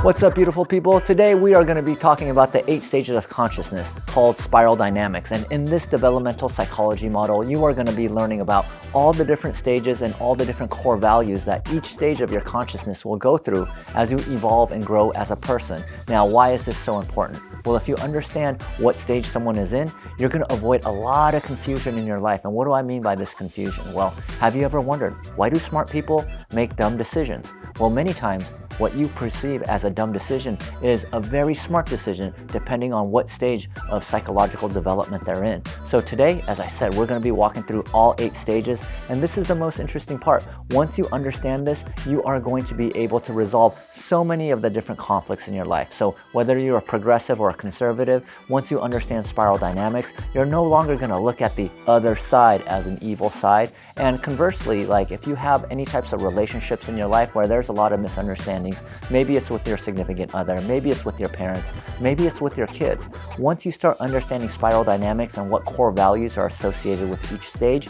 What's up, beautiful people? Today we are going to be talking about the 8 stages of consciousness called spiral dynamics. And in this developmental psychology model, you are going to be learning about all the different stages and all the different core values that each stage of your consciousness will go through as you evolve and grow as a person. Now, why is this so important? Well, if you understand what stage someone is in, you're going to avoid a lot of confusion in your life. And what do I mean by this confusion? Well, have you ever wondered, why do smart people make dumb decisions? Well, many times, what you perceive as a dumb decision is a very smart decision depending on what stage of psychological development they're in. So today, as I said, we're going to be walking through all 8 stages, and this is the most interesting part. Once you understand this, you are going to be able to resolve so many of the different conflicts in your life. So whether you're a progressive or a conservative, once you understand spiral dynamics, you're no longer going to look at the other side as an evil side. And conversely, like if you have any types of relationships in your life where there's a lot of misunderstandings, maybe it's with your significant other, maybe it's with your parents, maybe it's with your kids. Once you start understanding spiral dynamics and what core values are associated with each stage,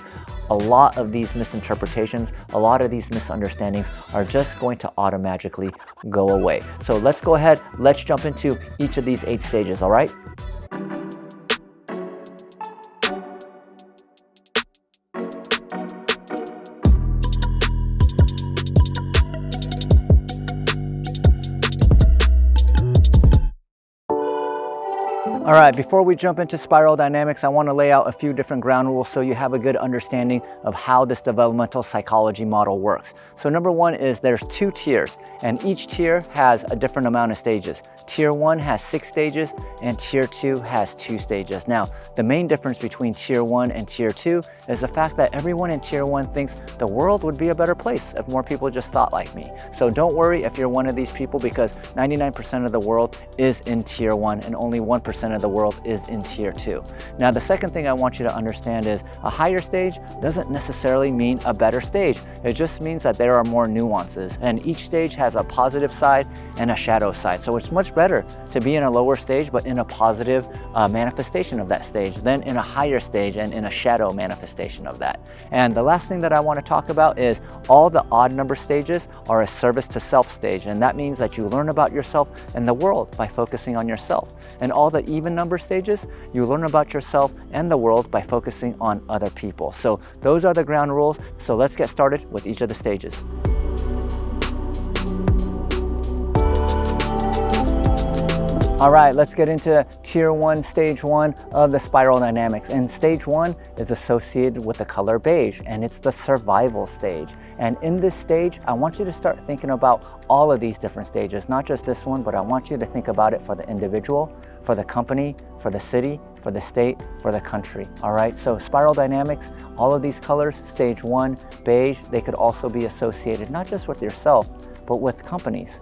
a lot of these misinterpretations, a lot of these misunderstandings are just going to automatically go away. So let's go ahead, let's jump into each of these 8 stages, all right? All right, before we jump into spiral dynamics, I want to lay out a few different ground rules so you have a good understanding of how this developmental psychology model works. So number 1 is there's 2 tiers, and each tier has a different amount of stages. Tier 1 has 6 stages, and Tier 2 has 2 stages. Now, the main difference between Tier 1 and Tier 2 is the fact that everyone in Tier 1 thinks the world would be a better place if more people just thought like me. So don't worry if you're one of these people, because 99% of the world is in Tier 1 and only 1% of the world is in Tier 2. Now, the second thing I want you to understand is a higher stage doesn't necessarily mean a better stage. It just means that there are more nuances, and each stage has a positive side and a shadow side. So it's much better to be in a lower stage but in a positive manifestation of that stage than in a higher stage and in a shadow manifestation of that. And the last thing that I want to talk about is all the odd number stages are a service to self stage, and that means that you learn about yourself and the world by focusing on yourself. And all the even number stages, you learn about yourself and the world by focusing on other people. So those are the ground rules. So let's get started with each of the stages. All right, let's get into Tier 1, Stage 1 of the spiral dynamics. And Stage 1 is associated with the color beige, and it's the survival stage. And in this stage, I want you to start thinking about all of these different stages, not just this one, but I want you to think about it for the individual, for the company, for the city, for the state, for the country. All right, so spiral dynamics, all of these colors, Stage 1, beige, they could also be associated not just with yourself, but with companies,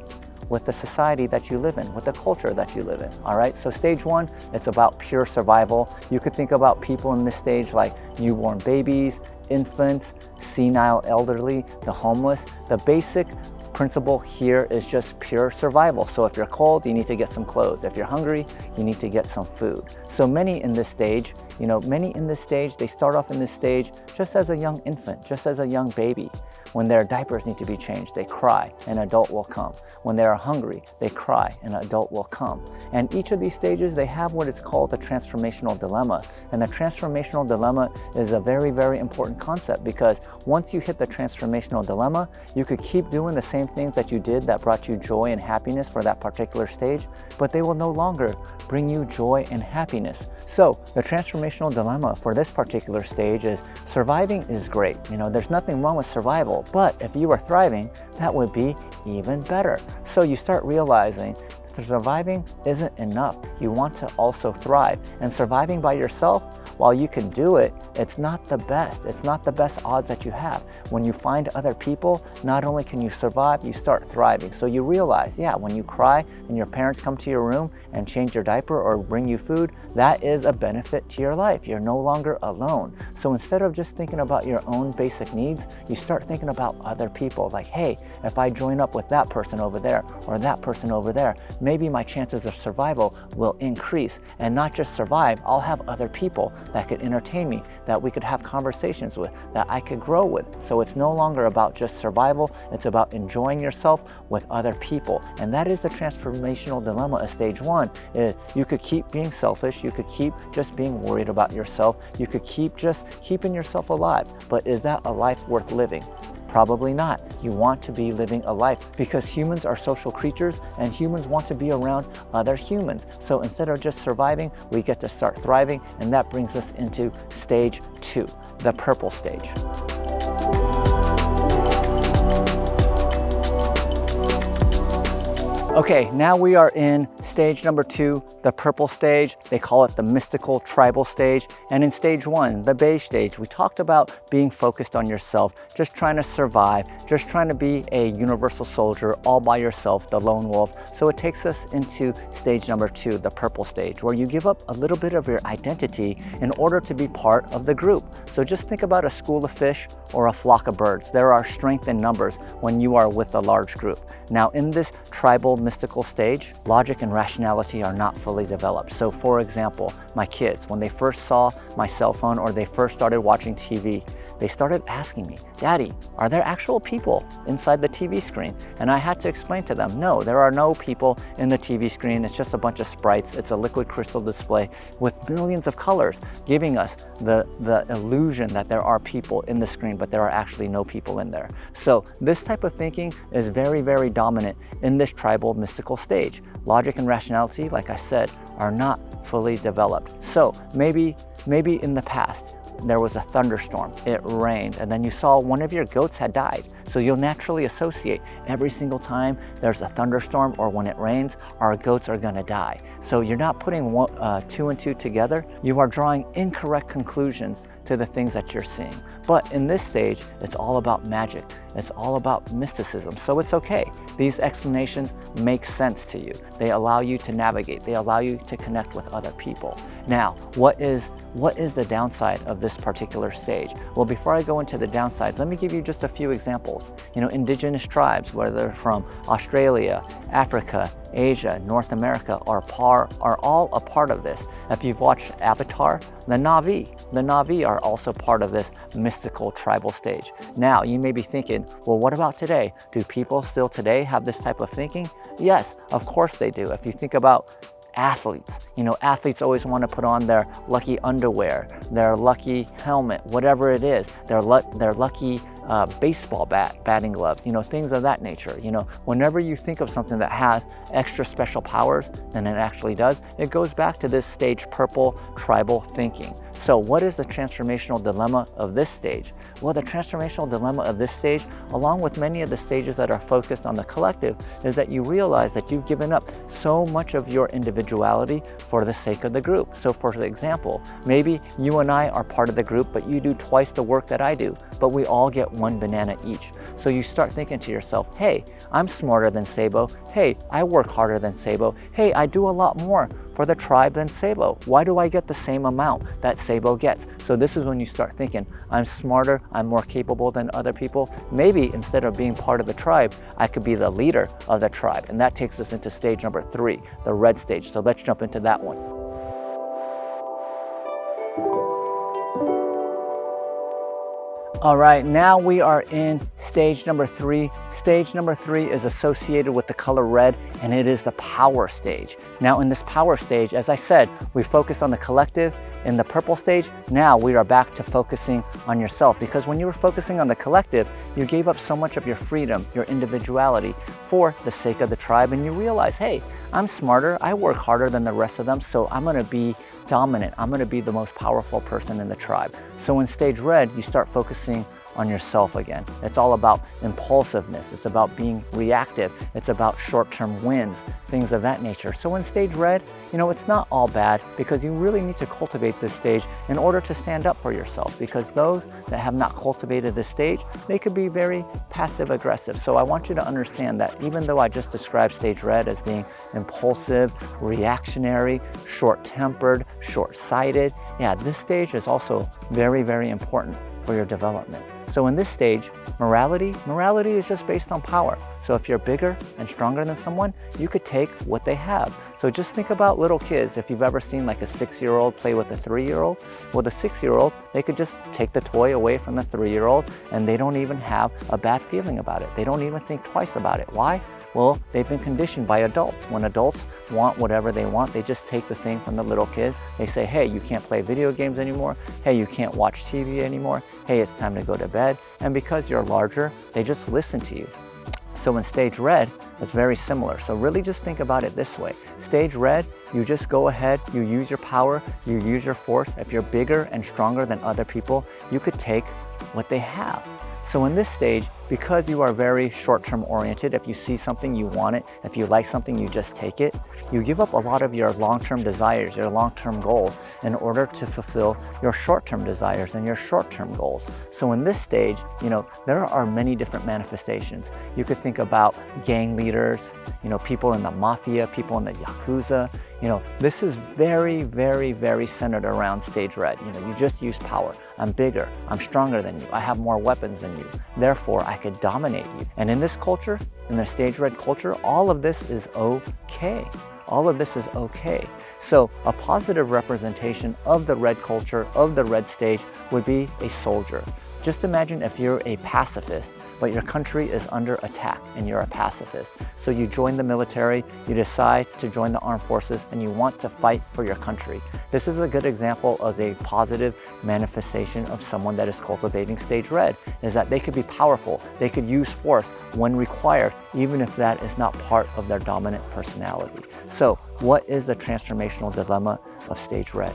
with the society that you live in, with the culture that you live in. All right, so Stage 1, it's about pure survival. You could think about people in this stage like newborn babies, infants, senile elderly, the homeless. The basic principle here is just pure survival. So if you're cold, you need to get some clothes. If you're hungry, you need to get some food. So many in this stage, they start off in this stage just as a young infant, just as a young baby. When their diapers need to be changed, they cry, an adult will come. When they are hungry, they cry, an adult will come. And each of these stages, they have what is called the transformational dilemma. And the transformational dilemma is a very, very important concept, because once you hit the transformational dilemma, you could keep doing the same things that you did that brought you joy and happiness for that particular stage, but they will no longer bring you joy and happiness. So the transformational dilemma for this particular stage is surviving is great. There's nothing wrong with survival, but if you were thriving, that would be even better. So you start realizing that surviving isn't enough. You want to also thrive, and surviving by yourself, while you can do it, it's not the best. It's not the best odds that you have. When you find other people, not only can you survive, you start thriving. So you realize, when you cry and your parents come to your room and change your diaper or bring you food, that is a benefit to your life. You're no longer alone. So instead of just thinking about your own basic needs, you start thinking about other people. Like, hey, if I join up with that person over there or that person over there, maybe my chances of survival will increase. And not just survive, I'll have other people that could entertain me, that we could have conversations with, that I could grow with. So it's no longer about just survival, it's about enjoying yourself with other people. And that is the transformational dilemma of stage one, is you could keep being selfish, you could keep just being worried about yourself, you could keep just keeping yourself alive. But is that a life worth living? Probably not. You want to be living a life because humans are social creatures and humans want to be around other humans. So instead of just surviving, we get to start thriving, and that brings us into stage two, the purple stage. Okay, now we are in stage number two, the purple stage. They call it the mystical tribal stage. And in stage one, the beige stage, we talked about being focused on yourself, just trying to survive, just trying to be a universal soldier all by yourself, the lone wolf. So it takes us into stage number two, the purple stage, where you give up a little bit of your identity in order to be part of the group. So just think about a school of fish or a flock of birds. There are strength in numbers when you are with a large group. Now in this tribal mystical stage, logic and rationality are not fully developed. So for example, my kids, when they first saw my cell phone or they first started watching TV, they started asking me, "Daddy, are there actual people inside the TV screen?" And I had to explain to them, no, there are no people in the TV screen. It's just a bunch of sprites. It's a liquid crystal display with millions of colors, giving us the illusion that there are people in the screen, but there are actually no people in there. So this type of thinking is very, very dominant in this tribal mystical stage. Logic and rationality, like I said, are not fully developed. So maybe in the past, there was a thunderstorm, it rained, and then you saw one of your goats had died. So you'll naturally associate every single time there's a thunderstorm or when it rains, our goats are gonna die. So you're not putting two and two together, you are drawing incorrect conclusions to the things that you're seeing. But in this stage, it's all about magic. It's all about mysticism. So it's okay. These explanations make sense to you. They allow you to navigate. They allow you to connect with other people. Now, what is the downside of this particular stage? Well, before I go into the downsides, let me give you just a few examples. You know, indigenous tribes, whether they're from Australia, Africa, Asia, North America, are all a part of this. If you've watched Avatar, the Na'vi are also part of this mystical tribal stage. Now, you may be thinking, well, what about today? Do people still today have this type of thinking? Yes, of course they do. If you think about athletes, you know, athletes always want to put on their lucky underwear, their lucky helmet, whatever it is, their lucky baseball batting gloves, you know, things of that nature. You know, whenever you think of something that has extra special powers than it actually does, it goes back to this stage purple tribal thinking. So what is the transformational dilemma of this stage? Well, the transformational dilemma of this stage, along with many of the stages that are focused on the collective, is that you realize that you've given up so much of your individuality for the sake of the group. So for example, maybe you and I are part of the group, but you do twice the work that I do, but we all get one banana each. So you start thinking to yourself, hey, I'm smarter than Sabo. Hey, I work harder than Sabo. Hey, I do a lot more for the tribe than Sabo. Why do I get the same amount that Sabo gets? So this is when you start thinking, I'm smarter, I'm more capable than other people. Maybe instead of being part of the tribe, I could be the leader of the tribe. And that takes us into stage number 3, the red stage. So let's jump into that one. All right, now we are in stage number 3. Stage number 3 is associated with the color red, and it is the power stage. Now in this power stage, as I said, we focused on the collective. In the purple stage, now we are back to focusing on yourself, because when you were focusing on the collective, you gave up so much of your freedom, your individuality for the sake of the tribe, and you realize, hey, I'm smarter, I work harder than the rest of them, so I'm gonna be dominant, I'm gonna be the most powerful person in the tribe. So in stage red, you start focusing on yourself again. It's all about impulsiveness. It's about being reactive. It's about short-term wins, things of that nature. So in stage red, you know, it's not all bad, because you really need to cultivate this stage in order to stand up for yourself, because those that have not cultivated this stage, they could be very passive aggressive. So I want you to understand that even though I just described stage red as being impulsive, reactionary, short-tempered, short-sighted, yeah, this stage is also very, very important. for your development. So in this stage, morality is just based on power. So if you're bigger and stronger than someone, you could take what they have. So just think about little kids. If you've ever seen like a 6-year-old play with a 3-year-old, well, the 6-year-old, they could just take the toy away from the 3-year-old and they don't even have a bad feeling about it. They don't even think twice about it. Why? Well, they've been conditioned by adults. When adults want whatever they want, they just take the thing from the little kids. They say, hey, you can't play video games anymore. Hey, you can't watch TV anymore. Hey, it's time to go to bed. And because you're larger, they just listen to you. So in stage red, it's very similar. So really just think about it this way. Stage red, you just go ahead, you use your power, you use your force. If you're bigger and stronger than other people, you could take what they have. So in this stage, because you are very short-term oriented, if you see something, you want it. If you like something, you just take it. You give up a lot of your long-term desires, your long-term goals, in order to fulfill your short-term desires and your short-term goals. So in this stage, there are many different manifestations. You could think about gang leaders, people in the mafia, people in the yakuza. This is very, very, very centered around stage red. You just use power. I'm bigger, I'm stronger than you, I have more weapons than you. Therefore, I could dominate you. And in this culture, in the stage red culture, all of this is okay. All of this is okay. So a positive representation of the red culture, of the red stage, would be a soldier. Just imagine if you're a pacifist, but your country is under attack and you're a pacifist. So you join the military, you decide to join the armed forces, and you want to fight for your country. This is a good example of a positive manifestation of someone that is cultivating stage red, is that they could be powerful, they could use force when required, even if that is not part of their dominant personality. So what is the transformational dilemma of stage red?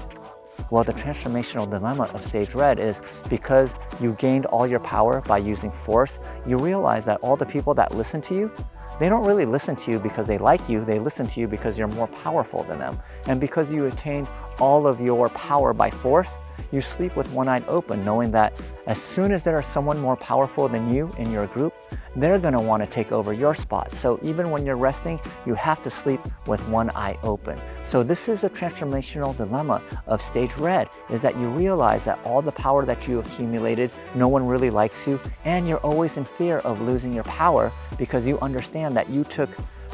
Well, the transformational dilemma of stage red is because you gained all your power by using force, you realize that all the people that listen to you, they don't really listen to you because they like you, they listen to you because you're more powerful than them. And because you attained all of your power by force, you sleep with one eye open, knowing that as soon as there is someone more powerful than you in your group, they're going to want to take over your spot. So even when you're resting, you have to sleep with one eye open. So this is a transformational dilemma of stage red, is that you realize that all the power that you accumulated, no one really likes you, and you're always in fear of losing your power because you understand that you took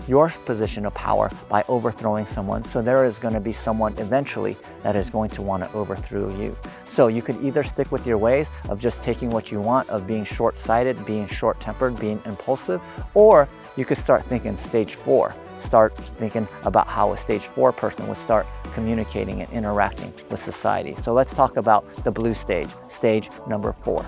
your position of power by overthrowing someone. So there is going to be someone eventually that is going to want to overthrow you. So you could either stick with your ways of just taking what you want, of being short-sighted, being short-tempered, being impulsive, or you could start thinking stage 4. Start thinking about how a stage 4 person would start communicating and interacting with society. So let's talk about the blue stage, stage number 4.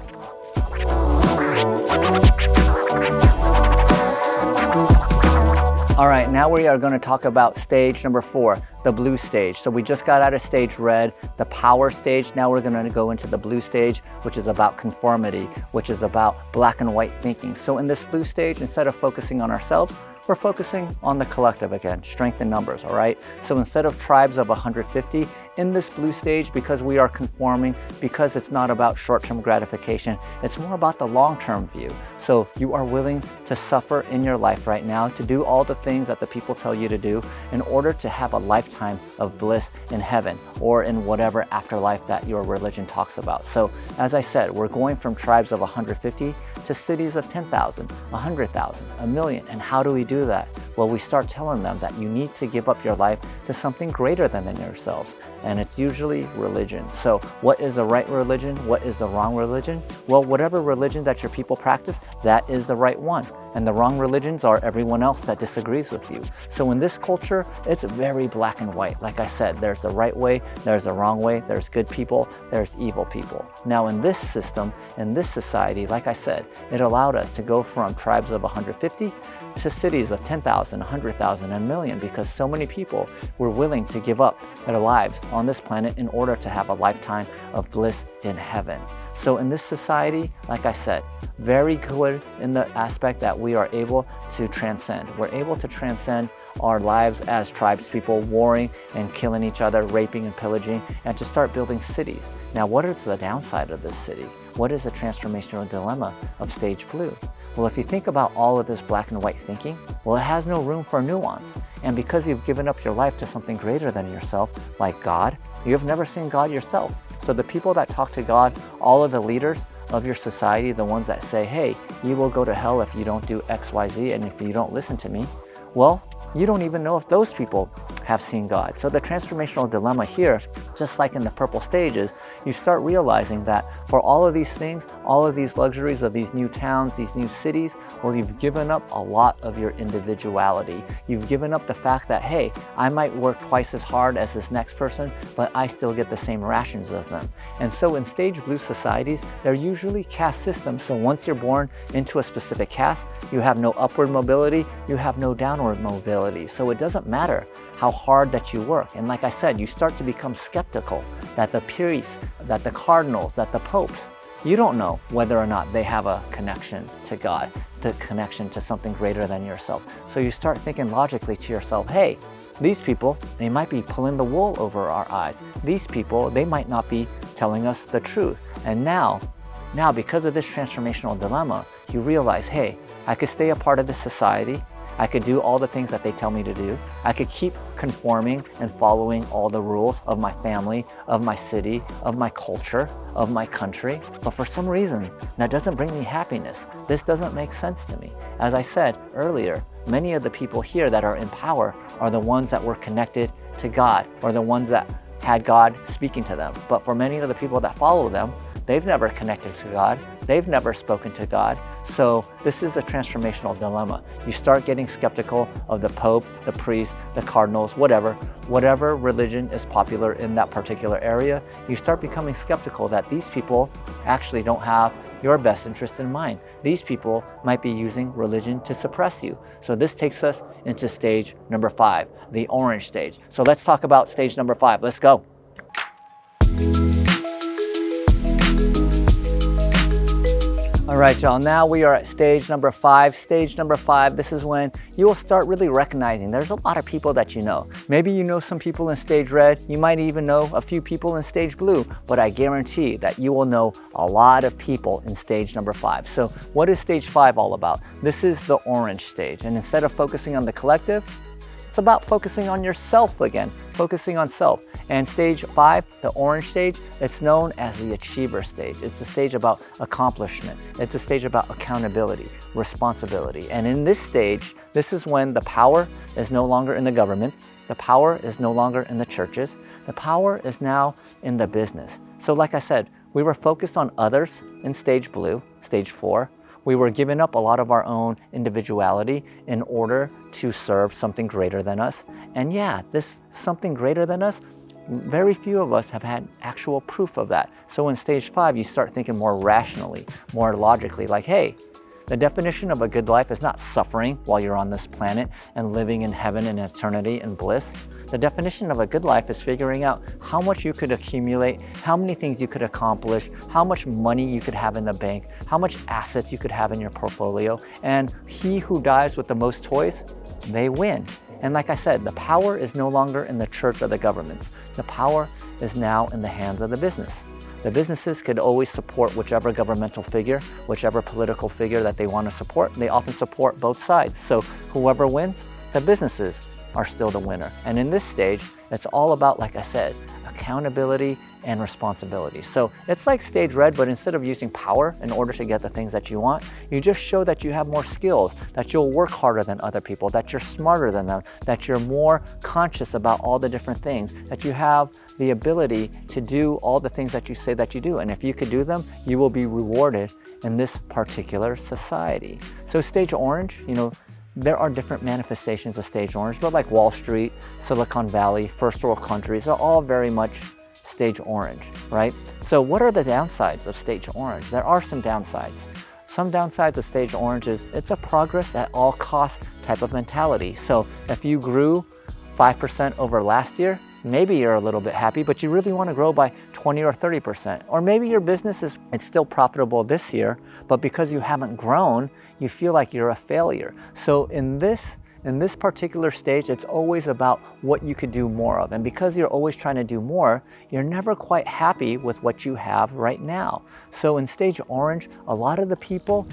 All right, now we are going to talk about stage number 4, the blue stage. So we just got out of stage red, the power stage. Now we're going to go into the blue stage, which is about conformity, which is about black and white thinking. So in this blue stage, instead of focusing on ourselves, we're focusing on the collective again, strength in numbers, all right? So instead of tribes of 150, in this blue stage, because we are conforming, because it's not about short-term gratification, it's more about the long-term view. So you are willing to suffer in your life right now, to do all the things that the people tell you to do in order to have a lifetime of bliss in heaven or in whatever afterlife that your religion talks about. So as I said, we're going from tribes of 150 to cities of 10,000, 100,000, a million. And how do we do that? Well, we start telling them that you need to give up your life to something greater than yourselves. And it's usually religion. So what is the right religion? What is the wrong religion? Well, whatever religion that your people practice, that is the right one. And the wrong religions are everyone else that disagrees with you. So in this culture, it's very black and white. Like I said, there's the right way, there's the wrong way, there's good people, there's evil people. Now in this system, in this society, like I said, it allowed us to go from tribes of 150 to cities of 10,000, 100,000, and a million, because so many people were willing to give up their lives on this planet in order to have a lifetime of bliss in heaven. So in this society, like I said, very good in the aspect that we are able to transcend. We're able to transcend our lives as tribes people, warring and killing each other, raping and pillaging, and to start building cities. Now, what is the downside of this city? What is the transformational dilemma of stage blue? Well, if you think about all of this black and white thinking, well, it has no room for nuance. And because you've given up your life to something greater than yourself, like God, you have never seen God yourself. So the people that talk to God, all of the leaders, of your society, the ones that say, hey, you will go to hell if you don't do X, Y, Z, and if you don't listen to me, well, you don't even know if those people have seen God. So the transformational dilemma here, just like in the purple stages, you start realizing that for all of these things, all of these luxuries of these new towns, these new cities, well, you've given up a lot of your individuality. You've given up the fact that, hey, I might work twice as hard as this next person, but I still get the same rations as them. And so in stage blue societies, they're usually caste systems. So once you're born into a specific caste, you have no upward mobility, you have no downward mobility. So it doesn't matter how hard that you work. And like I said, you start to become skeptical that the priests, that the cardinals, that the popes, you don't know whether or not they have a connection to God, the connection to something greater than yourself. So you start thinking logically to yourself, hey, these people, they might be pulling the wool over our eyes. These people, they might not be telling us the truth. And now because of this transformational dilemma, you realize, hey, I could stay a part of this society. I could do all the things that they tell me to do. I could keep conforming and following all the rules of my family, of my city, of my culture, of my country. But for some reason, that doesn't bring me happiness. This doesn't make sense to me. As I said earlier, many of the people here that are in power are the ones that were connected to God, or the ones that had God speaking to them. But for many of the people that follow them, they've never connected to God. They've never spoken to God. So this is a transformational dilemma. You start getting skeptical of the Pope, the priest, the cardinals, whatever religion is popular in that particular area. You start becoming skeptical that these people actually don't have your best interest in mind. These people might be using religion to suppress you. So this takes us into stage number 5, the orange stage. So let's talk about stage number 5. Let's go. All right, y'all, now we are at stage number 5. Stage number 5, this is when you will start really recognizing there's a lot of people that you know. Maybe you know some people in stage red, you might even know a few people in stage blue, but I guarantee that you will know a lot of people in stage number 5. So what is stage 5 all about? This is the orange stage, and instead of focusing on the collective, it's about focusing on yourself again, focusing on self. And stage 5, the orange stage, it's known as the achiever stage. It's a stage about accomplishment. It's a stage about accountability, responsibility. And in this stage, this is when the power is no longer in the governments. The power is no longer in the churches. The power is now in the business. So like I said, we were focused on others in stage blue, stage 4. We were giving up a lot of our own individuality in order to serve something greater than us. And yeah, this something greater than us, very few of us have had actual proof of that. So in stage 5, you start thinking more rationally, more logically, like, hey, the definition of a good life is not suffering while you're on this planet and living in heaven and eternity and bliss. The definition of a good life is figuring out how much you could accumulate, how many things you could accomplish, how much money you could have in the bank, how much assets you could have in your portfolio. And he who dies with the most toys, they win. And like I said, the power is no longer in the church or the governments. The power is now in the hands of the business. The businesses could always support whichever governmental figure, whichever political figure that they want to support. They often support both sides. So whoever wins, the businesses are still the winner. And in this stage, it's all about, like I said, accountability and responsibility. So it's like stage red, but instead of using power in order to get the things that you want, you just show that you have more skills, that you'll work harder than other people, that you're smarter than them, that you're more conscious about all the different things, that you have the ability to do all the things that you say that you do. And if you could do them, you will be rewarded in this particular society. So stage orange, there are different manifestations of stage orange, but like Wall Street, Silicon Valley, first world countries are all very much stage orange, right? So what are the downsides of stage orange? There are some downsides. Some downsides of stage orange is it's a progress at all costs type of mentality. So if you grew 5% over last year, maybe you're a little bit happy, but you really want to grow by 20 or 30%. Or maybe your business it's still profitable this year, but because you haven't grown, you feel like you're a failure. So in this in this particular stage, it's always about what you could do more of. And because you're always trying to do more, you're never quite happy with what you have right now. So in stage orange, a lot of the people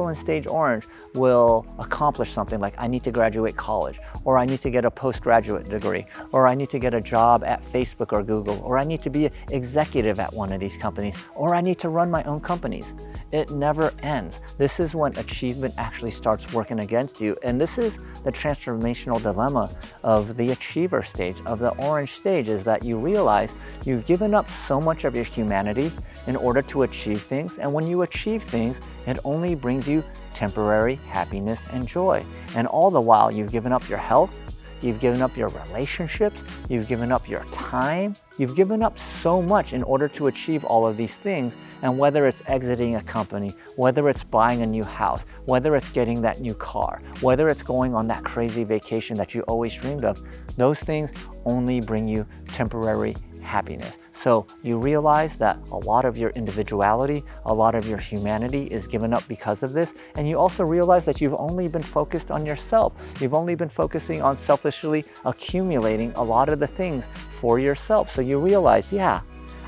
in stage orange will accomplish something like, I need to graduate college, or I need to get a postgraduate degree, or I need to get a job at Facebook or Google, or I need to be an executive at one of these companies, or I need to run my own companies. It never ends. This is when achievement actually starts working against you. And this is the transformational dilemma of the achiever stage, of the orange stage, is that you realize you've given up so much of your humanity in order to achieve things. And when you achieve things, it only brings you temporary happiness and joy. And all the while, you've given up your health, you've given up your relationships, you've given up your time, you've given up so much in order to achieve all of these things. And whether it's exiting a company, whether it's buying a new house, whether it's getting that new car, whether it's going on that crazy vacation that you always dreamed of, those things only bring you temporary happiness. So you realize that a lot of your individuality, a lot of your humanity is given up because of this. And you also realize that you've only been focused on yourself. You've only been focusing on selfishly accumulating a lot of the things for yourself. So you realize, yeah,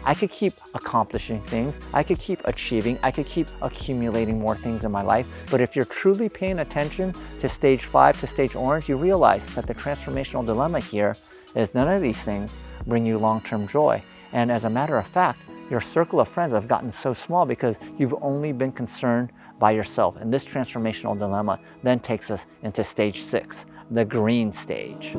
I could keep accomplishing things, I could keep achieving, I could keep accumulating more things in my life. But if you're truly paying attention to stage 5, to stage orange, you realize that the transformational dilemma here is none of these things bring you long-term joy. And as a matter of fact, your circle of friends have gotten so small because you've only been concerned by yourself. And this transformational dilemma then takes us into stage 6, the green stage.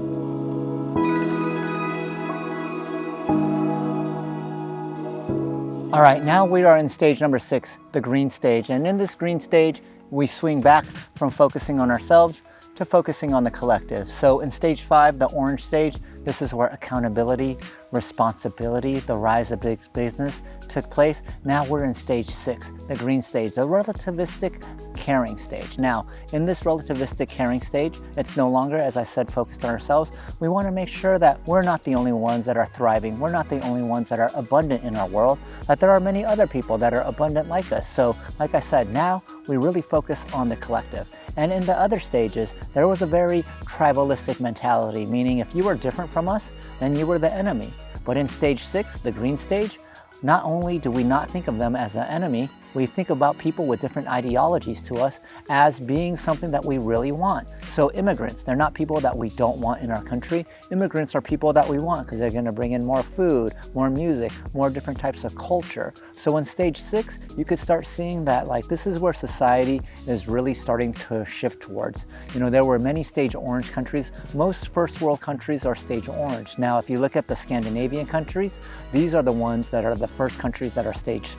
All right, now we are in stage number 6, the green stage. And in this green stage, we swing back from focusing on ourselves to focusing on the collective. So in stage 5, the orange stage, this is where accountability, responsibility, the rise of big business took place. Now we're in stage 6, the green stage, the relativistic caring stage. Now, in this relativistic caring stage, it's no longer, as I said, focused on ourselves. We want to make sure that we're not the only ones that are thriving. We're not the only ones that are abundant in our world, that there are many other people that are abundant like us. So, like I said, now we really focus on the collective. And in the other stages, there was a very tribalistic mentality, meaning if you were different from us, then you were the enemy. But in stage 6, the green stage, not only do we not think of them as an enemy, we think about people with different ideologies to us as being something that we really want. So immigrants, they're not people that we don't want in our country. Immigrants are people that we want because they're going to bring in more food, more music, more different types of culture. So in stage 6, you could start seeing that like this is where society is really starting to shift towards. You know, there were many stage orange countries. Most first world countries are stage orange. Now, if you look at the Scandinavian countries, these are the ones that are the first countries that are stage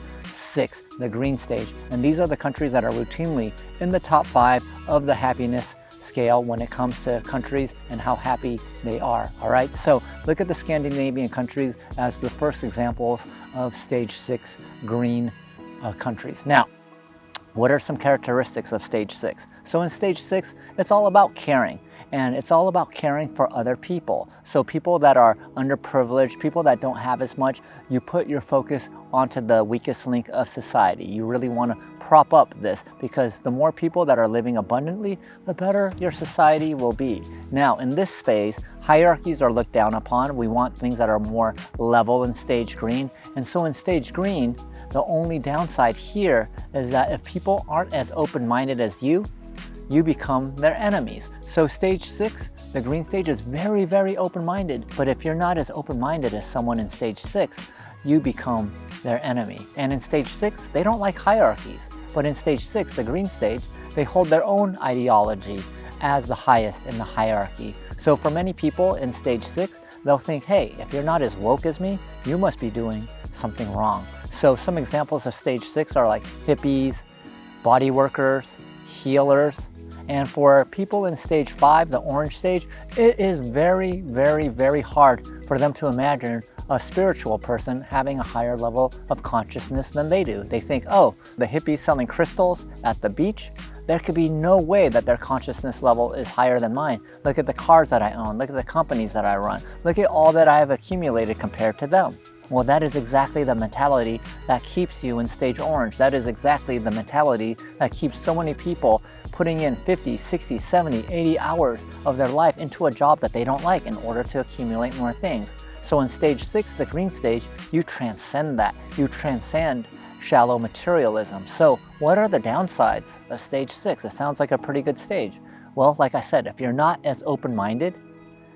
6, the green stage. And these are the countries that are routinely in the top 5 of the happiness scale when it comes to countries and how happy they are. All right, so look at the Scandinavian countries as the first examples of stage 6 green countries. Now, what are some characteristics of stage 6? So in stage 6, it's all about caring. And it's all about caring for other people. So people that are underprivileged, people that don't have as much, you put your focus onto the weakest link of society. You really want to prop up this because the more people that are living abundantly, the better your society will be. Now, in this phase, hierarchies are looked down upon. We want things that are more level in stage green. And so in stage green, the only downside here is that if people aren't as open-minded as you become their enemies. So stage 6, the green stage, is very, very open-minded. But if you're not as open-minded as someone in stage 6, you become their enemy. And in stage 6, they don't like hierarchies. But in stage 6, the green stage, they hold their own ideology as the highest in the hierarchy. So for many people in stage 6, they'll think, hey, if you're not as woke as me, you must be doing something wrong. So some examples of stage 6 are like hippies, body workers, healers. And for people in stage 5, the orange stage, it is very, very, very hard for them to imagine a spiritual person having a higher level of consciousness than they do. They think, oh, the hippies selling crystals at the beach, there could be no way that their consciousness level is higher than mine. Look at the cars that I own, look at the companies that I run, look at all that I have accumulated compared to them. Well, that is exactly the mentality that keeps you in stage orange. That is exactly the mentality that keeps so many people putting in 50, 60, 70, 80 hours of their life into a job that they don't like in order to accumulate more things. So in stage 6, the green stage, you transcend that. You transcend shallow materialism. So what are the downsides of stage 6? It sounds like a pretty good stage. Well, like I said, if you're not as open-minded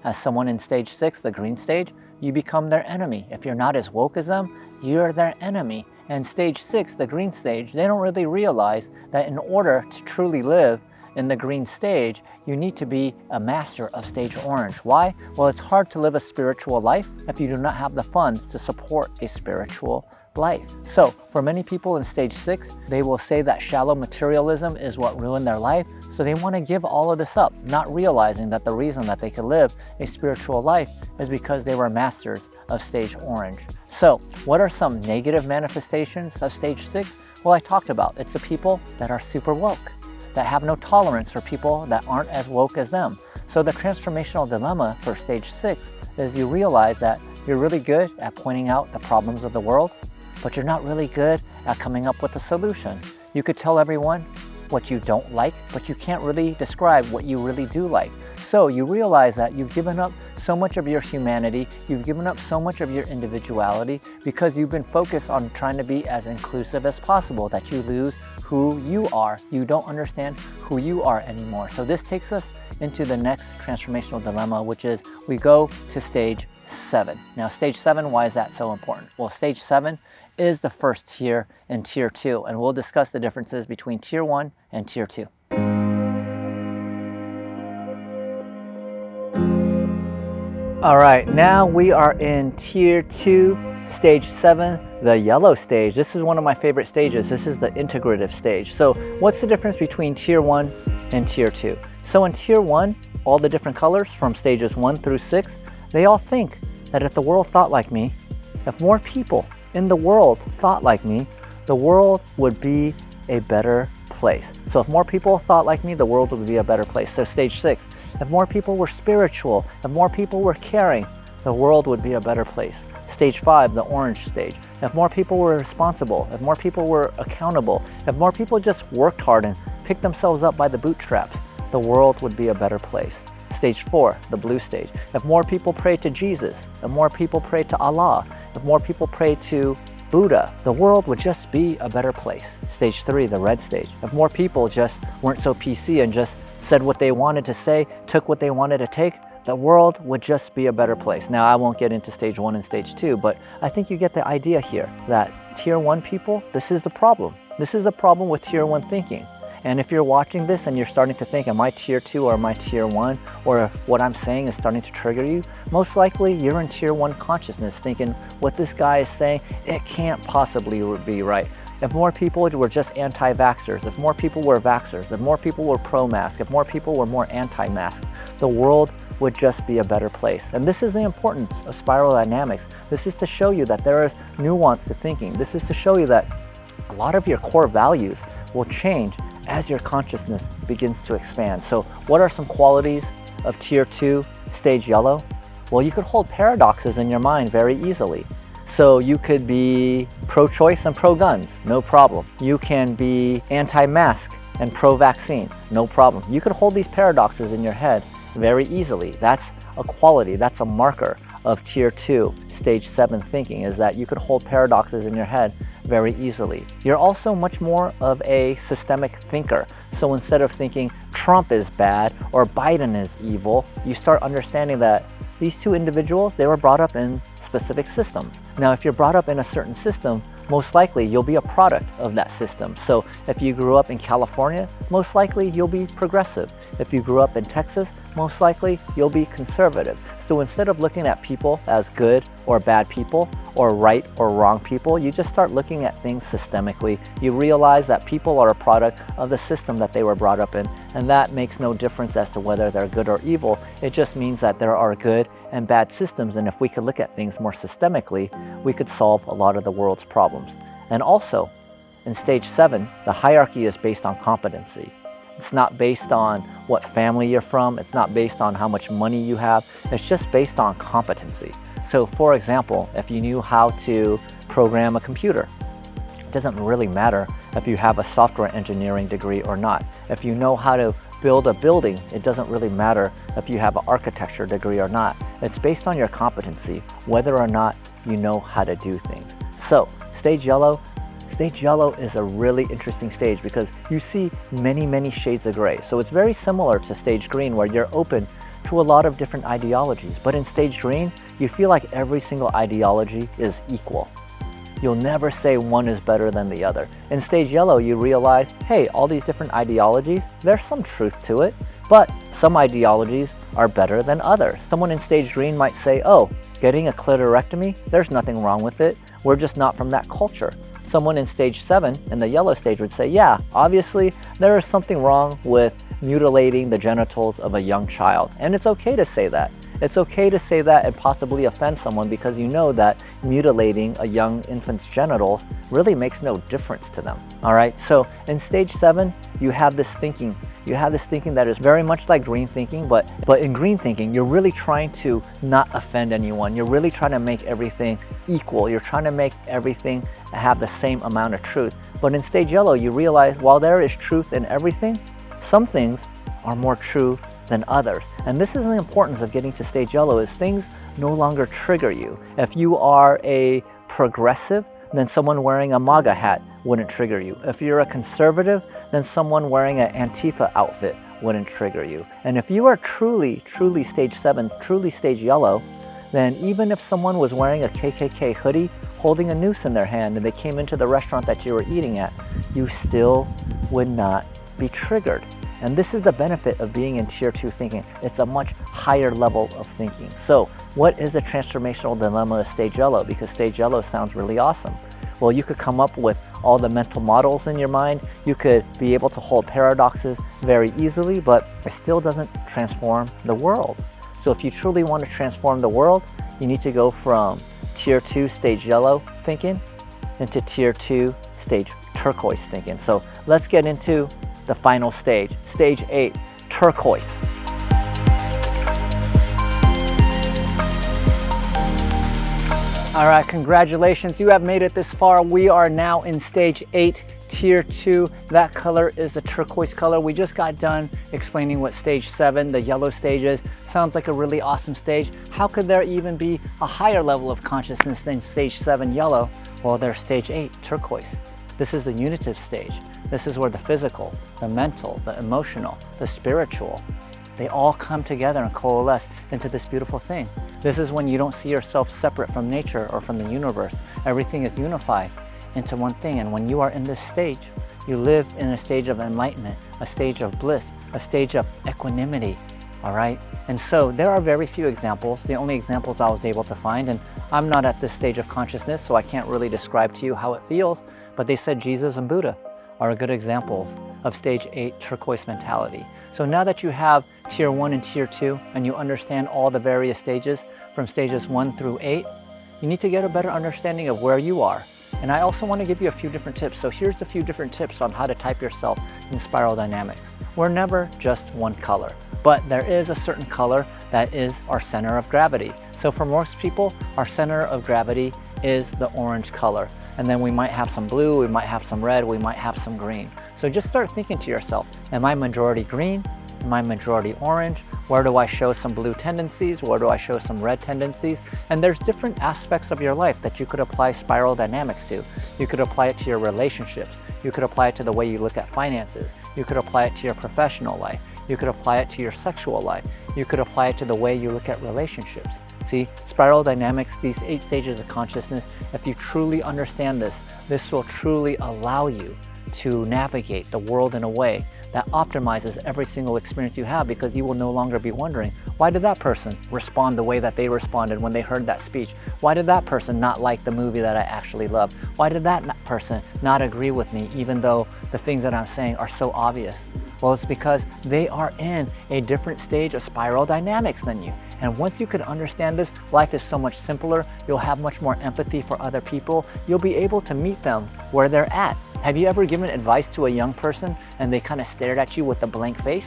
as someone in stage 6, the green stage, you become their enemy. If you're not as woke as them, you're their enemy. And stage 6, the green stage, they don't really realize that in order to truly live in the green stage, you need to be a master of stage orange. Why? Well, it's hard to live a spiritual life if you do not have the funds to support a spiritual life. So for many people in stage 6, they will say that shallow materialism is what ruined their life. So they want to give all of this up, not realizing that the reason that they could live a spiritual life is because they were masters of stage orange. So what are some negative manifestations of stage 6? Well, I talked about it's the people that are super woke, that have no tolerance for people that aren't as woke as them. So the transformational dilemma for stage 6 is you realize that you're really good at pointing out the problems of the world, but you're not really good at coming up with a solution. You could tell everyone what you don't like, but you can't really describe what you really do like. So you realize that you've given up so much of your humanity, you've given up so much of your individuality because you've been focused on trying to be as inclusive as possible, that you lose who you are. You don't understand who you are anymore. So this takes us into the next transformational dilemma, which is we go to stage 7. Now stage 7, why is that so important? Well, stage 7 is the first tier in tier 2, and we'll discuss the differences between tier 1 and tier 2. All right, now we are in tier 2, stage 7, the yellow stage. This is one of my favorite stages. This is the integrative stage. So what's the difference between tier 1 and tier 2? So in tier 1, all the different colors from stages 1 through 6, they all think that if the world thought like me, if more people in the world thought like me, the world would be a better place. So if more people thought like me, the world would be a better place. So stage 6, if more people were spiritual, if more people were caring, the world would be a better place. Stage 5, the orange stage, if more people were responsible, if more people were accountable, if more people just worked hard and picked themselves up by the bootstraps, the world would be a better place. Stage 4, the blue stage, if more people prayed to Jesus, if more people prayed to Allah, if more people prayed to Buddha, the world would just be a better place. Stage 3, the red stage, if more people just weren't so PC and just said what they wanted to say, took what they wanted to take, the world would just be a better place. Now, I won't get into stage 1 and stage 2, but I think you get the idea here that tier 1 people, this is the problem. This is the problem with tier 1 thinking. And if you're watching this and you're starting to think, am I tier 2 or am I tier 1? Or if what I'm saying is starting to trigger you, most likely you're in tier 1 consciousness thinking what this guy is saying, it can't possibly be right. If more people were just anti-vaxxers, if more people were vaxxers, if more people were pro-mask, if more people were more anti-mask, the world would just be a better place. And this is the importance of spiral dynamics. This is to show you that there is nuance to thinking. This is to show you that a lot of your core values will change as your consciousness begins to expand. So what are some qualities of tier 2, stage yellow? Well, you could hold paradoxes in your mind very easily. So you could be pro-choice and pro-guns, no problem. You can be anti-mask and pro-vaccine, no problem. You could hold these paradoxes in your head very easily. That's a quality, that's a marker of tier 2, stage 7 thinking, is that you could hold paradoxes in your head very easily. You're also much more of a systemic thinker. So instead of thinking Trump is bad or Biden is evil, you start understanding that these two individuals, they were brought up in specific systems. Now, if you're brought up in a certain system, most likely you'll be a product of that system. So if you grew up in California, most likely you'll be progressive. If you grew up in Texas, most likely you'll be conservative. So instead of looking at people as good or bad people or right or wrong people, you just start looking at things systemically. You realize that people are a product of the system that they were brought up in, and that makes no difference as to whether they're good or evil. It just means that there are good and bad systems, and if we could look at things more systemically, we could solve a lot of the world's problems. And also, in stage 7, the hierarchy is based on competency. It's not based on what family you're from. It's not based on how much money you have. It's just based on competency. So for example, if you knew how to program a computer, it doesn't really matter if you have a software engineering degree or not. If you know how to build a building, it doesn't really matter if you have an architecture degree or not. It's based on your competency, whether or not you know how to do things. So stage yellow is a really interesting stage because you see many shades of gray. So it's very similar to stage green, where you're open to a lot of different ideologies. But in stage green, you feel like every single ideology is equal. You'll never say one is better than the other. In stage yellow, you realize, hey, all these different ideologies, there's some truth to it, but some ideologies are better than others. Someone in stage green might say, oh, getting a clitorectomy, there's nothing wrong with it. We're just not from that culture. Someone in stage 7, in the yellow stage, would say, yeah, obviously there is something wrong with mutilating the genitals of a young child. And it's okay to say that. It's okay to say that and possibly offend someone, because you know that mutilating a young infant's genitals really makes no difference to them. All right, so in stage 7, you have this thinking. You have this thinking that is very much like green thinking, but in green thinking, you're really trying to not offend anyone. You're really trying to make everything equal. You're trying to make everything have the same amount of truth. But in stage yellow, you realize while there is truth in everything, some things are more true than others. And this is the importance of getting to stage yellow, is things no longer trigger you. If you are a progressive, then someone wearing a MAGA hat wouldn't trigger you. If you're a conservative, then someone wearing an Antifa outfit wouldn't trigger you. And if you are truly stage 7, truly stage yellow, then even if someone was wearing a KKK hoodie, holding a noose in their hand, and they came into the restaurant that you were eating at, you still would not be triggered. And this is the benefit of being in tier 2 thinking. It's a much higher level of thinking. So what is the transformational dilemma of stage yellow? Because stage yellow sounds really awesome. Well, you could come up with all the mental models in your mind. You could be able to hold paradoxes very easily, but it still doesn't transform the world. So if you truly want to transform the world, you need to go from tier 2 stage yellow thinking into tier 2 stage turquoise thinking. So let's get into the final stage, stage 8, turquoise. All right, congratulations, you have made it this far. We are now in stage 8, tier 2. That color is the turquoise color. We just got done explaining what stage 7, the yellow stage, is. Sounds like a really awesome stage. How could there even be a higher level of consciousness than stage 7 yellow? Well, there's stage 8, turquoise. This is the unitive stage. This is where the physical, the mental, the emotional, the spiritual, they all come together and coalesce into this beautiful thing. This is when you don't see yourself separate from nature or from the universe. Everything is unified into one thing. And when you are in this stage, you live in a stage of enlightenment, a stage of bliss, a stage of equanimity. All right? And so there are very few examples. The only examples I was able to find, and I'm not at this stage of consciousness, so I can't really describe to you how it feels, but they said Jesus and Buddha are good examples of stage 8 turquoise mentality. So now that you have tier 1 and tier 2, and you understand all the various stages from stages 1 through 8, you need to get a better understanding of where you are. And I also want to give you a few different tips. So here's a few different tips on how to type yourself in spiral dynamics. We're never just one color, but there is a certain color that is our center of gravity. So for most people, our center of gravity is the orange color. And then we might have some blue, we might have some red, we might have some green. So just start thinking to yourself, am I majority green? Am I majority orange? Where do I show some blue tendencies? Where do I show some red tendencies? And there's different aspects of your life that you could apply spiral dynamics to. You could apply it to your relationships. You could apply it to the way you look at finances. You could apply it to your professional life. You could apply it to your sexual life. You could apply it to the way you look at relationships. See, spiral dynamics, these 8 stages of consciousness, if you truly understand this, this will truly allow you to navigate the world in a way that optimizes every single experience you have, because you will no longer be wondering, why did that person respond the way that they responded when they heard that speech? Why did that person not like the movie that I actually loved? Why did that person not agree with me, even though the things that I'm saying are so obvious? Well, it's because they are in a different stage of spiral dynamics than you. And once you can understand this, life is so much simpler. You'll have much more empathy for other people. You'll be able to meet them where they're at. Have you ever given advice to a young person and they kind of stared at you with a blank face?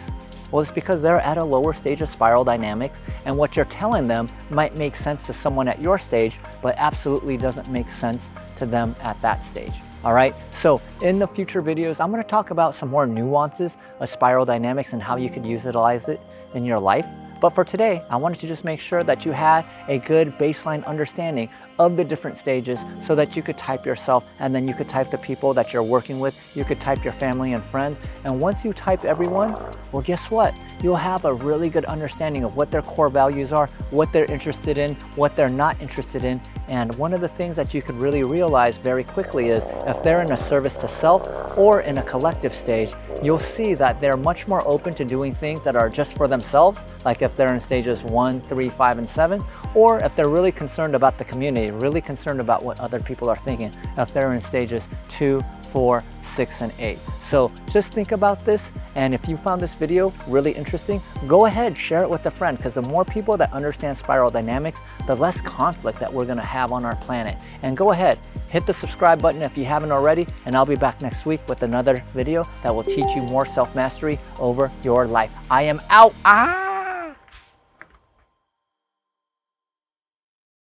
Well, it's because they're at a lower stage of spiral dynamics, and what you're telling them might make sense to someone at your stage, but absolutely doesn't make sense to them at that stage. All right, so in the future videos, I'm going to talk about some more nuances of spiral dynamics and how you could utilize it in your life. But for today, I wanted to just make sure that you had a good baseline understanding of the different stages so that you could type yourself, and then you could type the people that you're working with, you could type your family and friends. And once you type everyone, well, guess what? You'll have a really good understanding of what their core values are, what they're interested in, what they're not interested in. And one of the things that you could really realize very quickly is if they're in a service to self or in a collective stage, you'll see that they're much more open to doing things that are just for themselves, like if they're in stages 1, 3, 5, and 7, or if they're really concerned about the community, really concerned about what other people are thinking, if they're in stages 2, 4, 6, and 8. So just think about this, and if you found this video really interesting, go ahead, share it with a friend, because the more people that understand spiral dynamics, the less conflict that we're going to have on our planet. And go ahead, hit the subscribe button if you haven't already, and I'll be back next week with another video that will teach you more self-mastery over your life. I am out.